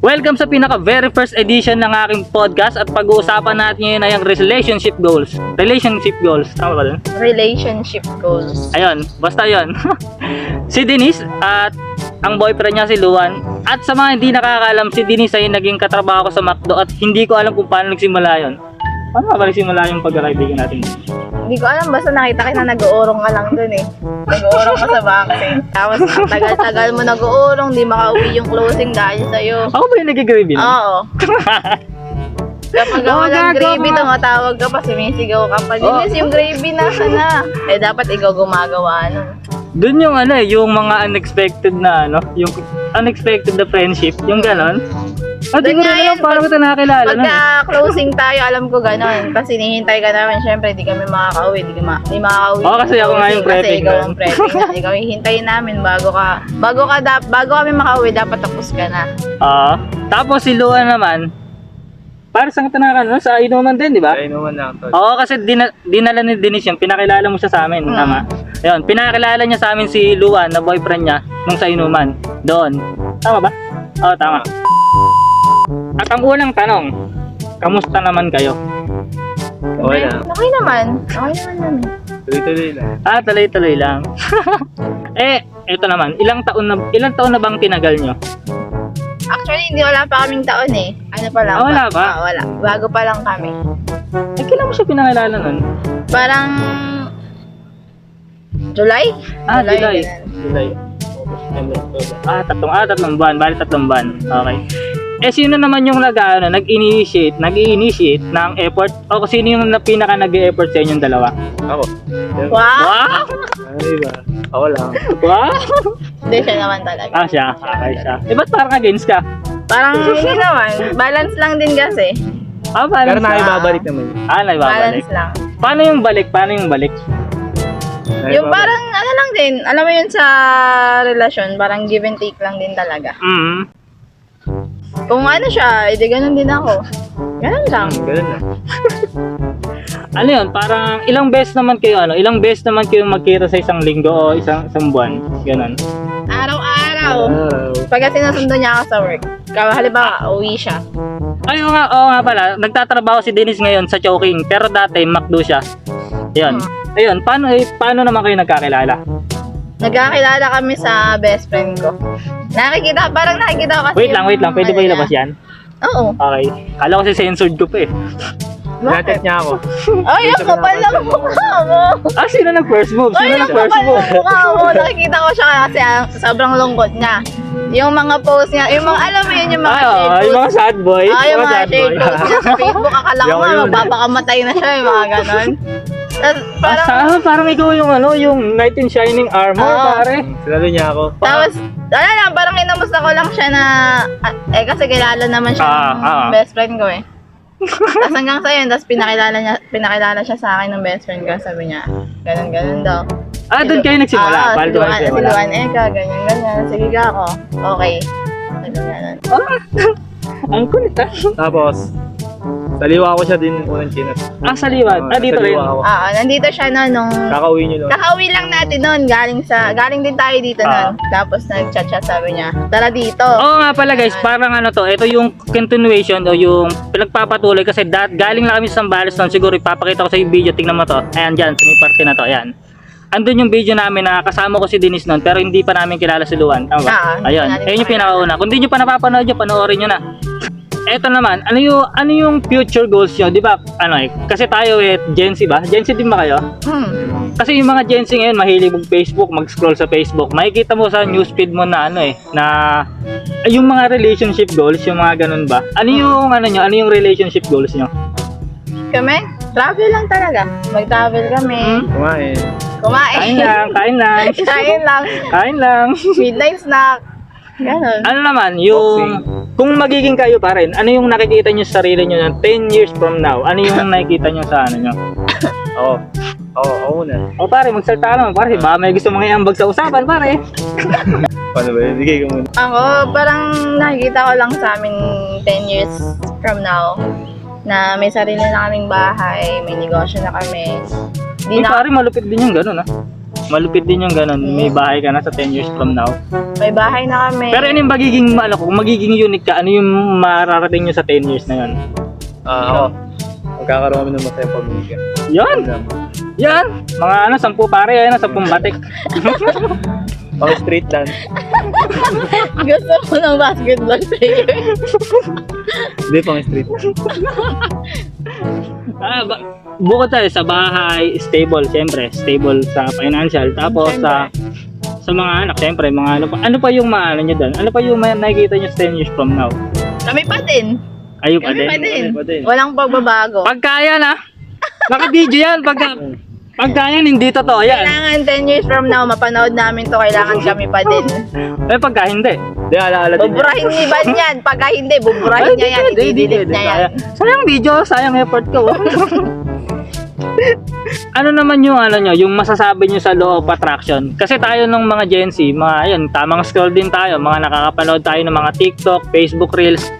Welcome sa pinaka very first edition ng aking podcast at pag-uusapan natin ngayon ay ang relationship goals. Relationship goals, tama ba dun? Relationship goals. Ayun, basta yun. Si Denise at ang boyfriend niya si Luan. At sa mga hindi nakakaalam, si Denise ay naging katrabaho ko sa McDo at hindi ko alam kung paano nagsimula yun. Paano ba nagsimula yung pagkakaibigan natin? Hindi ko alam, basta nakita kita nag-uurong ka lang dun eh. Nag-uurong ka sa backstage. Tapos tagal-tagal mo nag-uurong, di makauwi yung closing dahil sa'yo. Ako ba yung nag-gravy na? Oo. Kapag walang gravy, tumatawag ka pa, sumisigaw ka pa. Dinis yung gravy na sana. Eh dapat ikaw gumagawa nun. Doon yung yung mga unexpected na yung unexpected na friendship, yung ganon. At di ko Doon nga rin alam yan, paano kita nakakilala nun. Pagka closing tayo, alam ko ganon. Kasi hinihintay ka namin, syempre, di kami makakauwi. Di makakauwi. Oo, kasi ako nga yung Kasi prepping ikaw nun. ang prepping na. Ikaw yung hintayin namin bago kami makauwi, dapat tapos ka na. Tapos si Luan naman, para saan kita nakakilala? Sa inuman din, di ba? Ay, naman lang to. Oo, kasi dinala ni Denise yun, pinakilala mo siya sa amin, tama? Ayun, pinakilala niya sa amin si Luan na boyfriend niya nung sa inuman. Doon. Tama ba? Oo, tama. At ang unang tanong, kamusta naman kayo? Okay lang. Okay naman. Okay naman namin. Tuloy-tuloy lang. Tuloy-tuloy lang. Ito naman, ilang taon na bang tinagal nyo? Actually, hindi wala pa kaming taon eh. Ano pa lang? Wala pa? Wala. Bago pa lang kami. Kailan mo siya pinakilala nun? Parang July? July. ganun. July. Tatlong buwan. Bali, 3 buwan. Okay. Sino naman yung nag-initiate ng effort? O sino yung pinaka nag-e-effort sa inyong dalawa? Ako. Wow! Wow! Ay, ba? Ako lang. Wow! Hindi siya naman talaga. Siya. Okay siya. Ba't parang against ka? Parang hindi naman. Balance lang din kasi. Balance. Pero nakibabalik naman. Naibabalik. Balance lang. Paano yung balik? Yung parang ano lang din. Alam mo yun sa relasyon, parang give and take lang din talaga. Kung ano siya, edi ganun din ako. Ganun lang. Ganun lang. Ano yun? Parang ilang beses naman kayo magkita sa isang linggo o isang buwan? Ganun. Araw-araw. Pagka sinusundo niya ako sa work. Halimbawa, uwi siya. Oo nga pala. Nagtatrabaho si Denise ngayon sa Chowking. Pero dati, McDo siya. Yun. Ayun, paano naman kayo nagkakilala? Nagkakilala kami sa best friend ko. Parang nakikita ko kasi Wait lang. Pwede ba ilabas yan? Oo. Okay. Kala ko si censored ko pa eh. Natet niya ako. Ay, ang kapal ng mukha mo. Sino nag-first move? Ay, ang kapal ng mukha mo. Nakikita ko siya kasi sobrang lungkot niya. Yung mga post niya, yung mga, alam mo yun, yung mga shade post. Yung mga sad boy. Yung mga shade post niya sa Facebook. Akala ko nga, magpapakamatay na siya, yung mga ganon. Parang ikaw yung knight in shining armor, pare. Sinalo niya ako. Tapos, wala lang, parang inamusta ko lang siya na, kasi kilala naman siya ng best friend ko eh. Tapos hanggang sa yun, tapos pinakilala siya sa akin ng best friend ko. Sabi niya, ganun daw. Doon kayo nagsimula? Si Luan Eka, ganyan. Sige ka ako. Okay. Ganun. Ang kulit Tapos, saliwa ko siya din unang chinat. Saliwa? Dito rin? Nandito siya nung Kakauwi niyo lang. kakauwi lang natin nun. Galing din tayo dito nun. Tapos nag-chat sabi niya, tara dito. Oo nga pala guys, parang ito yung continuation o yung pinagpapatuloy kasi galing lang kami sa Sambales nun. Siguro ipapakita ko sa yung video, tingnan mo to. Ayan dyan, sa may parte na to, ayan. Andun yung video namin na kasama ko si Denise nun pero hindi pa namin kilala si Luan. Tama ba? Ayun, yung pinakauna. Kung hindi nyo pa napapanood nyo, panoorin nyo na. Eto naman, ano yung future goals nyo? Di ba, kasi tayo Gen Z ba? Gen Z din ba kayo? Kasi yung mga Gen Z ngayon, mahilig mag-Facebook, mag-scroll sa Facebook. Makikita mo sa newsfeed mo na yung mga relationship goals, yung mga ganun ba? Ano yung relationship goals nyo? Kami? Travel lang talaga. Mag-travel kami. Kumain. Kain lang. Midnight snack. Ganon. Ano naman, yung kung magiging kayo pa rin, ano yung nakikita nyo sa sarili nyo ng 10 years from now? Ano yung nakikita nyo sa nyo? Oo na. Pare, magsalita ka naman, pare. Baka may gusto mong iambag sa usapan, pare. Paano ba? Bigay ko muna. Ako, parang nakikita ko lang sa amin 10 years from now na may sarili na kaming bahay, may negosyo na kami. Pare, malupit din yung gano'n, Malupit din yung ganun. May bahay ka na sa 10 years from now. May bahay na kami. Pero ano yung magiging, kung magiging unique ka, ano yung mararating nyo sa 10 years na yun? Ako. Magkakaroon kami ng masayang pamilya. Yan! Yan! Mga 10 pare, ayun, 10 batik. Pang street dance. Gusto ko ng basketball player. Hindi, pang street. Bukod sa bahay, stable, siyempre. Stable sa financial. Tapos sa mga anak, siyempre, mga ano pa yung maano nyo doon? Ano pa yung nakikita nyo sa 10 years from now? Kami pa din. Kayo pa Kami pa din. din. pa din. Walang pagbabago. Pagkaya na! Naka-video yan! Pagkaya hindi totoo yan. Kailangan 10 years from now, mapanood namin to, kailangan kami pa din. Pagka hindi. Hindi, alaala din. Buburahin ni Ivan yan. Pagka hindi, buburahin niya yan. I-delete niya yan. Sayang video, sayang effort ko. Ano naman yung yung masasabi nyo sa law of attraction? Kasi tayo nung mga Gen Z, tamang scroll din tayo, mga nakakapanood tayo ng mga TikTok, Facebook Reels.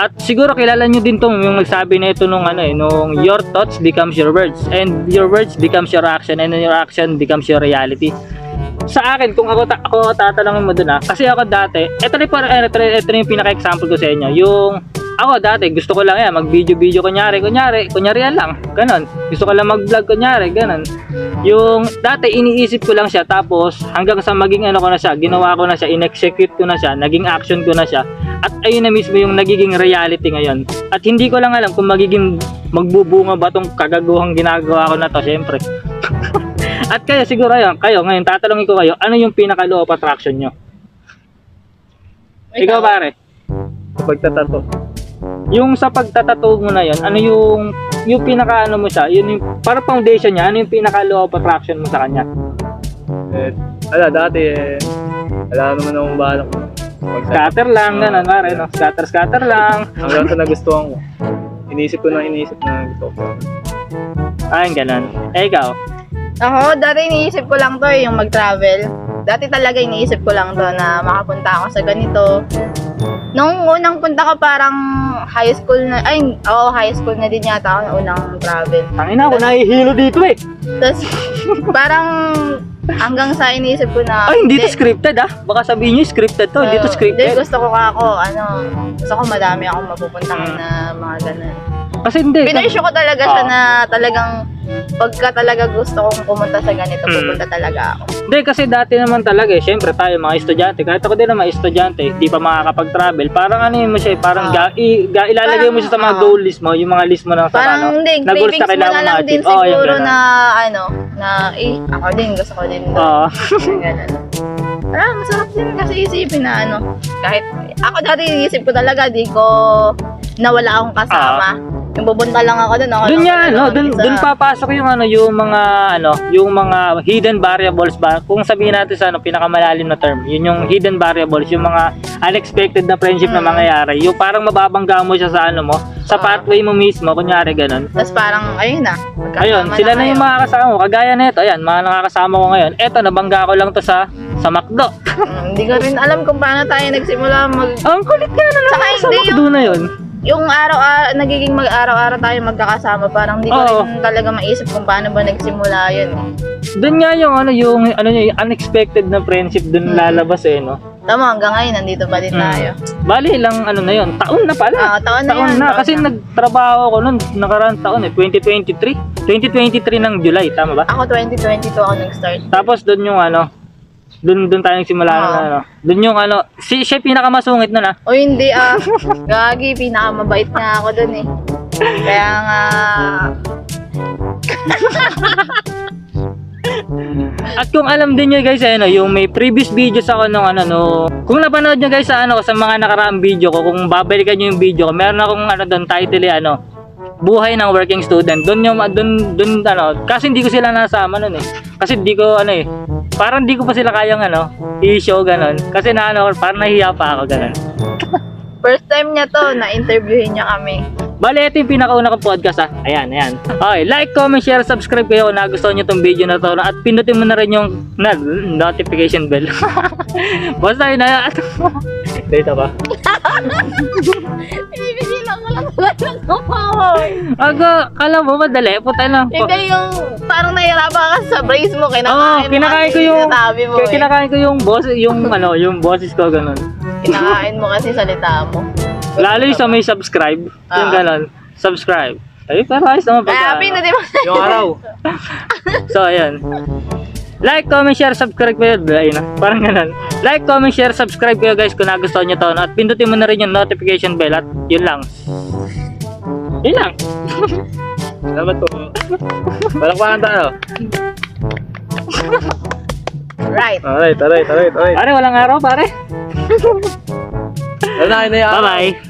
At siguro kilala nyo din tong yung nagsabi na ito nung your thoughts becomes your words and your words becomes your action and your action becomes your reality. Sa akin, kung ako tatanungin mo dun kasi ako dati, ito yung pinaka-example ko sa inyo, yung ako dati, gusto ko lang mag-video kunyari yan lang, ganon. Gusto ko lang mag-vlog kunyari, ganon. Yung dati, iniisip ko lang siya, tapos hanggang sa maging ko na siya, ginawa ko na siya, in-execute ko na siya, naging action ko na siya, at ayun na mismo yung nagiging reality ngayon. At hindi ko lang alam kung magbubunga ba tong kagaguhang ginagawa ko na to, syempre. At kaya siguro kayo ngayon, tatanungin ko kayo, ano yung pinaka-law of attraction nyo? Ikaw pare? Pagtatato. Yung sa pagtatato mo na yun, ano yung pinaka mo siya, yun yung para foundation niya, ano yung pinaka-law of attraction mo sa kanya? Dati wala naman akong balak. Scatter lang, ganun pare, no? Scatter lang. Hanggang sa nagustuhan ko. Iniisip na gusto ko. Ayun, ganun. Ikaw? Ako, dati iniisip ko lang to yung mag-travel. Dati talaga iniisip ko lang to na makapunta ako sa ganito. Nung unang punta ko parang high school na din yata ako na unang travel. Tangina ako, nahihilo dito eh. Tapos parang hanggang sa iniisip ko na Ay, hindi to scripted Baka sabihin nyo scripted to, hindi to scripted. Hindi, gusto ko madami akong mapupuntahan na mga ganun. Kasi hindi. Pinaisyo ko talaga siya na talagang pagka talaga gusto kong pumunta sa ganito, pupunta talaga ako. Hindi, kasi dati naman talaga syempre tayo mga estudyante, kahit ako din na mga estudyante, hindi pa makakapag-travel, parang mo siya, parang ilalagay mo siya sa mga goal list mo, yung mga list mo na sa parang hindi, na goals cravings mo na lang din siguro ako din, gusto ko din doon. Masarap din kasi isipin na kahit, ako dati isip ko talaga, di ko nawala akong kasama. Yung pupunta lang ako doon. Doon papasok yung yung mga hidden variables ba? Kung sabihin natin sa pinakamalalim na term, yun yung hidden variables, yung mga unexpected na friendship na mangyayari. Yung parang mababangga mo siya sa sa pathway mo mismo, kunyari ganun. Tapos parang ayun, sila na yung mga kasama mo. Kagaya nito, ayan, mga nakakasama ko ngayon. Eto, nabangga ko lang to sa McDo. Hindi ko rin alam kung paano tayo nagsimula Ang kulit ka na lang sa McDo na yun. Yung araw-araw, nagiging araw-araw tayo magkakasama, parang hindi ko rin talaga maisip kung paano ba nagsimula yun. Doon nga yung yung unexpected na friendship doon lalabas no. Tama, hanggang ngayon nandito pa din tayo. Bali lang na yun, taon na pala. Taon na. Kasi nagtrabaho ako noon nakaraang taon 2023 ng July, tama ba? Ako 2022 ako nag-start. Tapos doon yung doon tayo nagsimula na Doon yung siya pinakamasungit na O hindi gagi, pinakamabait nga ako doon eh. Kaya nga At kung alam din nyo guys yung may previous videos ako kung napanood nyo guys sa mga nakaraang video ko, kung babalikan nyo yung video ko, meron akong doon title buhay ng working student. Doon kasi hindi ko sila nasama noon kasi hindi ko parang hindi ko pa sila kayang i-show ganon, kasi parang nahiya pa ako ganon. First time niya to, na-interviewin niya kami. Bale, ito yung pinakauna kong podcast Ayan. Okay, like, comment, share, subscribe kayo kung nagustuhan nyo itong video na to. At pindutin mo na rin yung notification bell. Basta yun na. Dito ba? Ibigin lang ko lang talaga ng Aga, kala mo madali. Puta na. Hindi yung parang nahihirapan ka sa brace mo. Oo, Kinakain mo kinakain ko yung sinasabi mo eh. kinakain ko yung boss, yung boses ko ganun. Kinakain mo kasi salita mo. Lalo yung sa may subscribe, yung ganun. Subscribe. Ay, pero ayos naman Kaya pagka. pinutin mo. Yung araw. So, ayan. Like, comment, share, subscribe kayo. Ayun na, parang ganun. Like, comment, share, subscribe kayo guys kung nagustuhan nyo to. No? At pindutin mo na rin yung notification bell at yun lang. Yun lang. Salamat po. Palakpakan tayo. Right. Alright. Pare, walang araw pare. Wala na yun. Bye-bye.